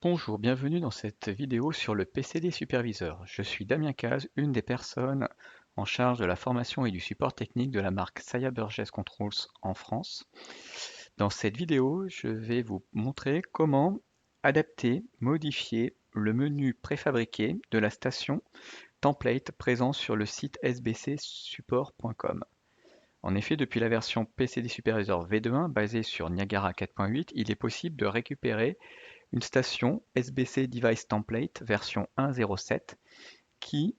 Bonjour, bienvenue dans cette vidéo sur le PCD Superviseur. Je suis Damien Cazes, une des personnes en charge de la formation et du support technique de la marque Saya Burgess Controls en France. Dans cette vidéo, je vais vous montrer comment adapter, modifier le menu préfabriqué de la station template présent sur le site sbcsupport.com. En effet, depuis la version PCD Supervisor V2.1 basée sur Niagara 4.8, il est possible de récupérer une station SBC Device Template version 1.07 qui,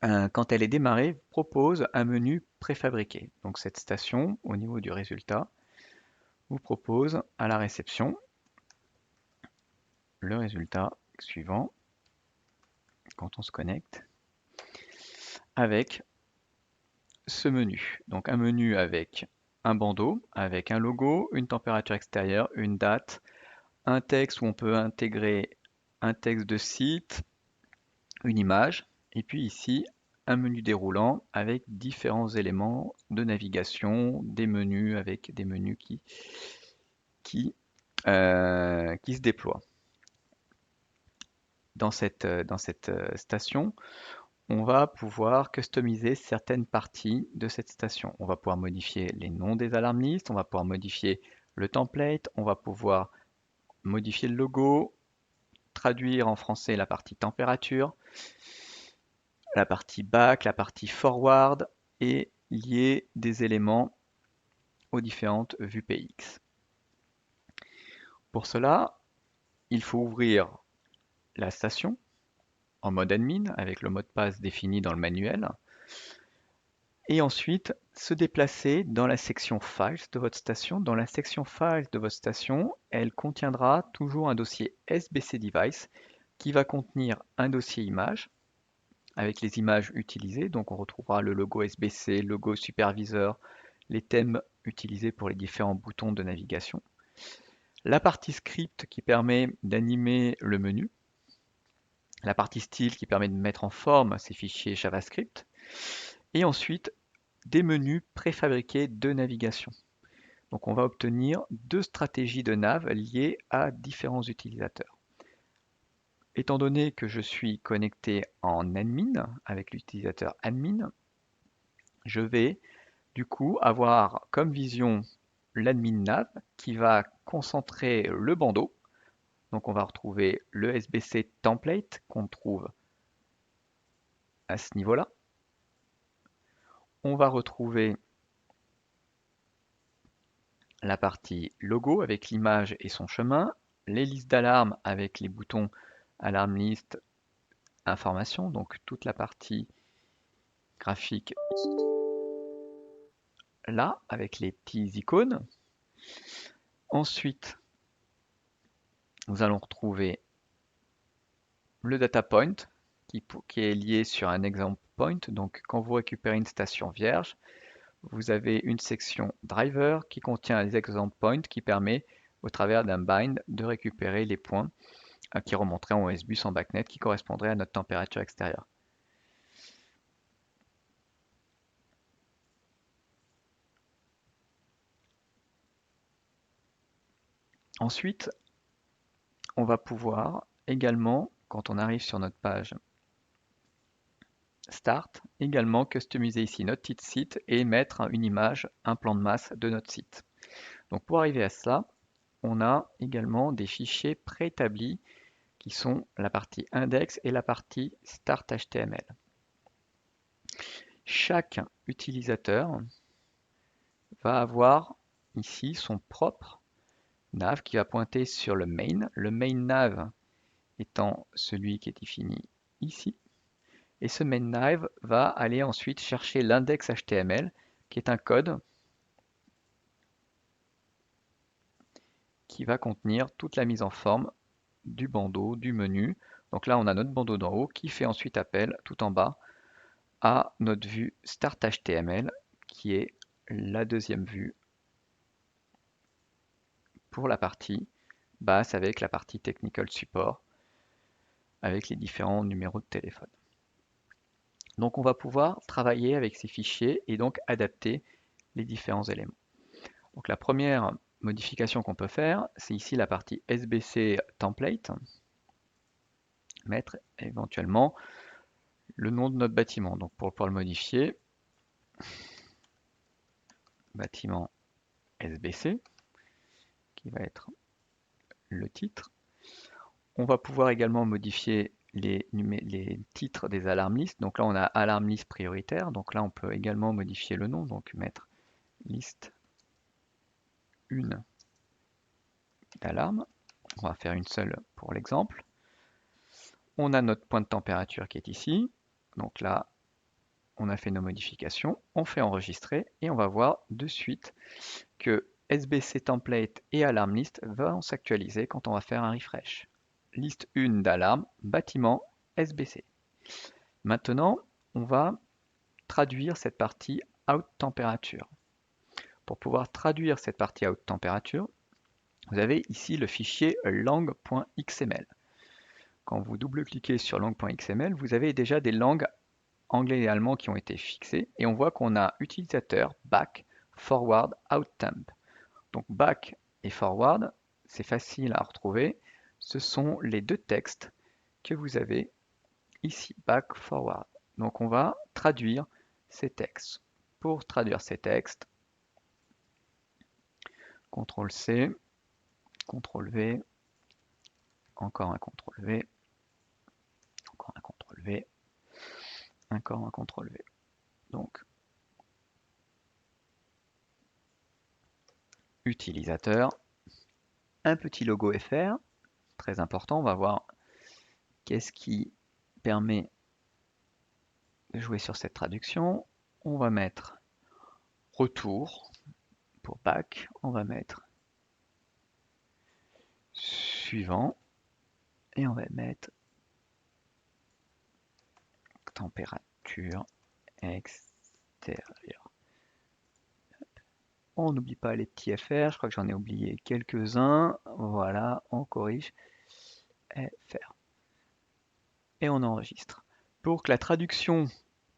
quand elle est démarrée, propose un menu préfabriqué. Donc cette station, au niveau du résultat, vous propose à la réception le résultat suivant quand on se connecte avec ce menu. Donc un menu avec un bandeau, avec un logo, une température extérieure, une date, un texte où on peut intégrer un texte de site, une image, et puis ici un menu déroulant avec différents éléments de navigation, des menus avec des menus qui, qui se déploient. Dans cette station, on va pouvoir customiser certaines parties de cette station. On va pouvoir modifier les noms des alarmes listes, on va pouvoir modifier le template, on va pouvoir modifier le logo, traduire en français la partie température, la partie back, la partie forward et lier des éléments aux différentes vues PX. Pour cela, il faut ouvrir la station en mode admin avec le mot de passe défini dans le manuel et ensuite se déplacer dans la section Files de votre station. Dans la section Files de votre station, elle contiendra toujours un dossier SBC Device qui va contenir un dossier image avec les images utilisées. Donc on retrouvera le logo SBC, le logo superviseur, les thèmes utilisés pour les différents boutons de navigation. La partie script qui permet d'animer le menu. La partie style qui permet de mettre en forme ces fichiers JavaScript. Et ensuite, des menus préfabriqués de navigation. Donc on va obtenir deux stratégies de nav liées à différents utilisateurs. Étant donné que je suis connecté en admin avec l'utilisateur admin, je vais du coup avoir comme vision l'admin nav qui va concentrer le bandeau. Donc on va retrouver le SBC template qu'on trouve à ce niveau-là. On va retrouver la partie logo avec l'image et son chemin, les listes d'alarmes avec les boutons alarme list, information, donc toute la partie graphique là avec les petits icônes. Ensuite, nous allons retrouver le data point qui est lié sur un exemple point. Donc quand vous récupérez une station vierge, vous avez une section driver qui contient les exemple points qui permet au travers d'un bind de récupérer les points qui remonteraient en OSBus en backnet qui correspondraient à notre température extérieure. Ensuite, on va pouvoir également, quand on arrive sur notre page Start, également customiser ici notre titre site et mettre une image, un plan de masse de notre site. Donc pour arriver à cela, on a également des fichiers préétablis qui sont la partie index et la partie start HTML. Chaque utilisateur va avoir ici son propre nav qui va pointer sur le main nav étant celui qui est défini ici. Et ce main nav va aller ensuite chercher l'index HTML qui est un code qui va contenir toute la mise en forme du bandeau, du menu. Donc là, on a notre bandeau d'en haut qui fait ensuite appel tout en bas à notre vue Start HTML qui est la deuxième vue pour la partie basse avec la partie Technical Support avec les différents numéros de téléphone. Donc on va pouvoir travailler avec ces fichiers et donc adapter les différents éléments. Donc la première modification qu'on peut faire, c'est ici la partie SBC template, mettre éventuellement le nom de notre bâtiment. Donc pour pouvoir le modifier, bâtiment SBC, qui va être le titre. On va pouvoir également modifier les titres des alarmes listes. Donc là, on a alarme liste prioritaire. Donc là, on peut également modifier le nom. Donc mettre liste 1 d'alarme. On va faire une seule pour l'exemple. On a notre point de température qui est ici. Donc là, on a fait nos modifications. On fait enregistrer et on va voir de suite que SBC template et alarme list vont s'actualiser quand on va faire un refresh. Liste 1 d'alarme, bâtiment SBC. Maintenant, on va traduire cette partie out température. Pour pouvoir traduire cette partie out température, vous avez ici le fichier lang.xml. Quand vous double-cliquez sur lang.xml, vous avez déjà des langues anglais et allemand qui ont été fixées et on voit qu'on a utilisateur, back, forward, out temp. Donc back et forward, c'est facile à retrouver. Ce sont les deux textes que vous avez ici, back, forward. Donc on va traduire ces textes. Pour traduire ces textes, CTRL-C, CTRL-V, encore un CTRL-V, encore un CTRL-V, encore un CTRL-V. Donc, utilisateur, un petit logo FR, très important, on va voir qu'est-ce qui permet de jouer sur cette traduction. On va mettre retour pour back, on va mettre suivant et on va mettre température extérieure. On n'oublie pas les petits FR, je crois que j'en ai oublié quelques-uns. Voilà, on corrige FR. Et on enregistre. Pour que la traduction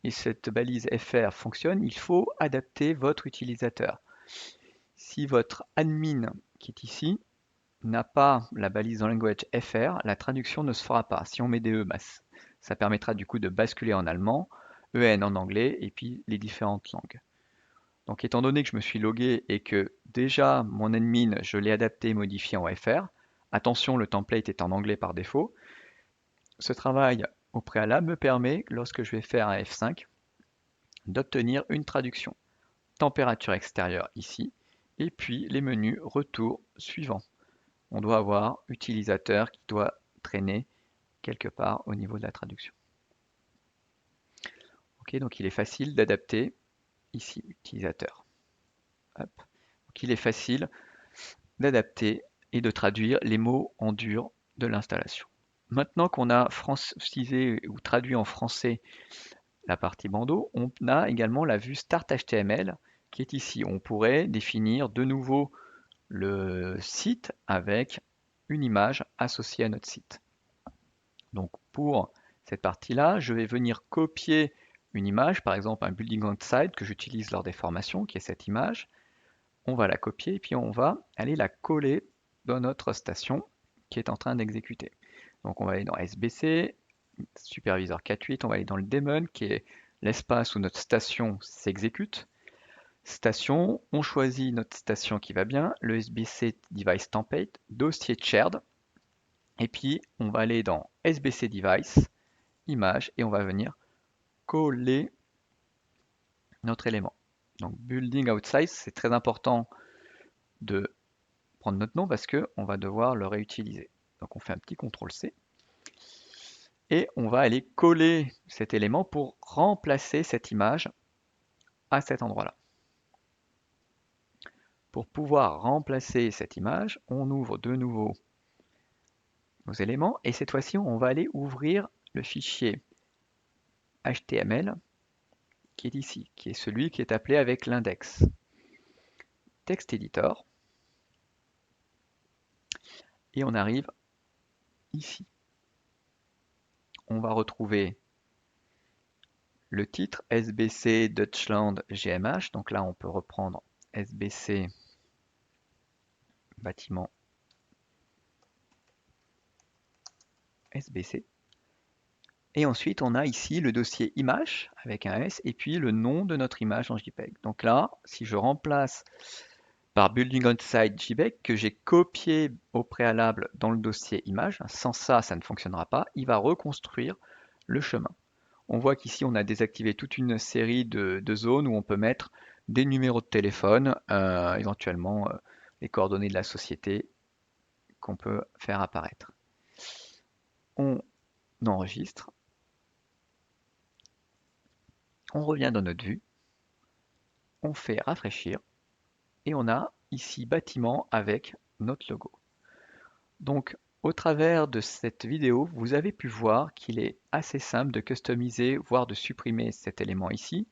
et cette balise FR fonctionne, il faut adapter votre utilisateur. Si votre admin qui est ici n'a pas la balise dans language FR, la traduction ne se fera pas. Si on met des E, ça permettra du coup de basculer en allemand, EN en anglais et puis les différentes langues. Donc étant donné que je me suis logué et que déjà mon admin, je l'ai adapté et modifié en FR, attention, le template est en anglais par défaut, ce travail au préalable me permet, lorsque je vais faire un F5, d'obtenir une traduction. Température extérieure ici, et puis les menus retour suivant. On doit avoir utilisateur qui doit traîner quelque part au niveau de la traduction. Ok, donc il est facile d'adapter ici, utilisateur. Hop. Donc il est facile d'adapter et de traduire les mots en dur de l'installation. Maintenant qu'on a francisé ou traduit en français la partie bandeau, on a également la vue Start HTML qui est ici. On pourrait définir de nouveau le site avec une image associée à notre site. Donc pour cette partie-là, je vais venir copier une image, par exemple un building outside que j'utilise lors des formations, qui est cette image. On va la copier et puis on va aller la coller dans notre station qui est en train d'exécuter. Donc on va aller dans SBC, superviseur 4.8, on va aller dans le daemon qui est l'espace où notre station s'exécute. Station, on choisit notre station qui va bien, le SBC device template, dossier shared, et puis on va aller dans SBC device, image, et on va venir coller notre élément. Donc building outside, c'est très important de prendre notre nom parce qu'on va devoir le réutiliser. Donc on fait un petit CTRL-C et on va aller coller cet élément pour remplacer cette image à cet endroit-là. Pour pouvoir remplacer cette image, on ouvre de nouveau nos éléments et cette fois-ci on va aller ouvrir le fichier HTML qui est ici, qui est celui qui est appelé avec l'index. Text Editor et on arrive ici. On va retrouver le titre SBC Deutschland GmbH, donc là on peut reprendre SBC bâtiment SBC. Et ensuite, on a ici le dossier image avec un S et puis le nom de notre image en JPEG. Donc là, si je remplace par Building on Site JPEG que j'ai copié au préalable dans le dossier image, sans ça, ça ne fonctionnera pas, il va reconstruire le chemin. On voit qu'ici, on a désactivé toute une série de zones où on peut mettre des numéros de téléphone, éventuellement les coordonnées de la société qu'on peut faire apparaître. On enregistre, on revient dans notre vue, on fait rafraîchir et on a ici bâtiment avec notre logo. Donc au travers de cette vidéo, vous avez pu voir qu'il est assez simple de customiser, voire de supprimer cet élément ici,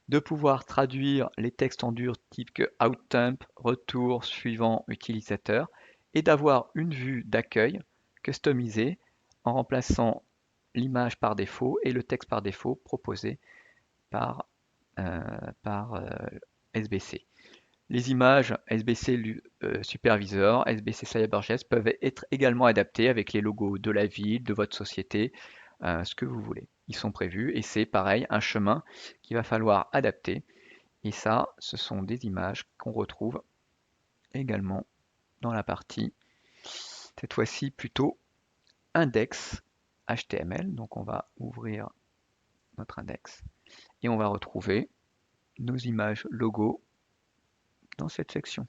de pouvoir traduire les textes en dur type que outtemp, retour, suivant, utilisateur, et d'avoir une vue d'accueil customisée en remplaçant l'image par défaut et le texte par défaut proposé par, SBC. Les images SBC Supervisor, SBC CyberJS peuvent être également adaptées avec les logos de la ville, de votre société, ce que vous voulez. Ils sont prévus et c'est pareil, un chemin qu'il va falloir adapter. Et ça, ce sont des images qu'on retrouve également dans la partie, cette fois-ci plutôt index HTML. Donc on va ouvrir notre index et on va retrouver nos images logo dans cette section.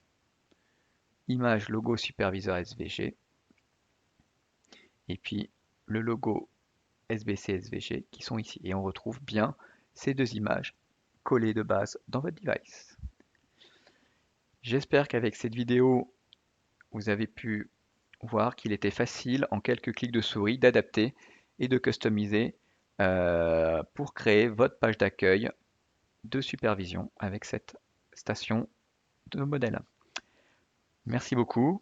Image logo superviseur SVG et puis le logo SBC SVG qui sont ici. Et on retrouve bien ces deux images collées de base dans votre device. J'espère qu'avec cette vidéo, vous avez pu voir qu'il était facile en quelques clics de souris d'adapter et de customiser pour créer votre page d'accueil de supervision avec cette station de modèle. Merci beaucoup.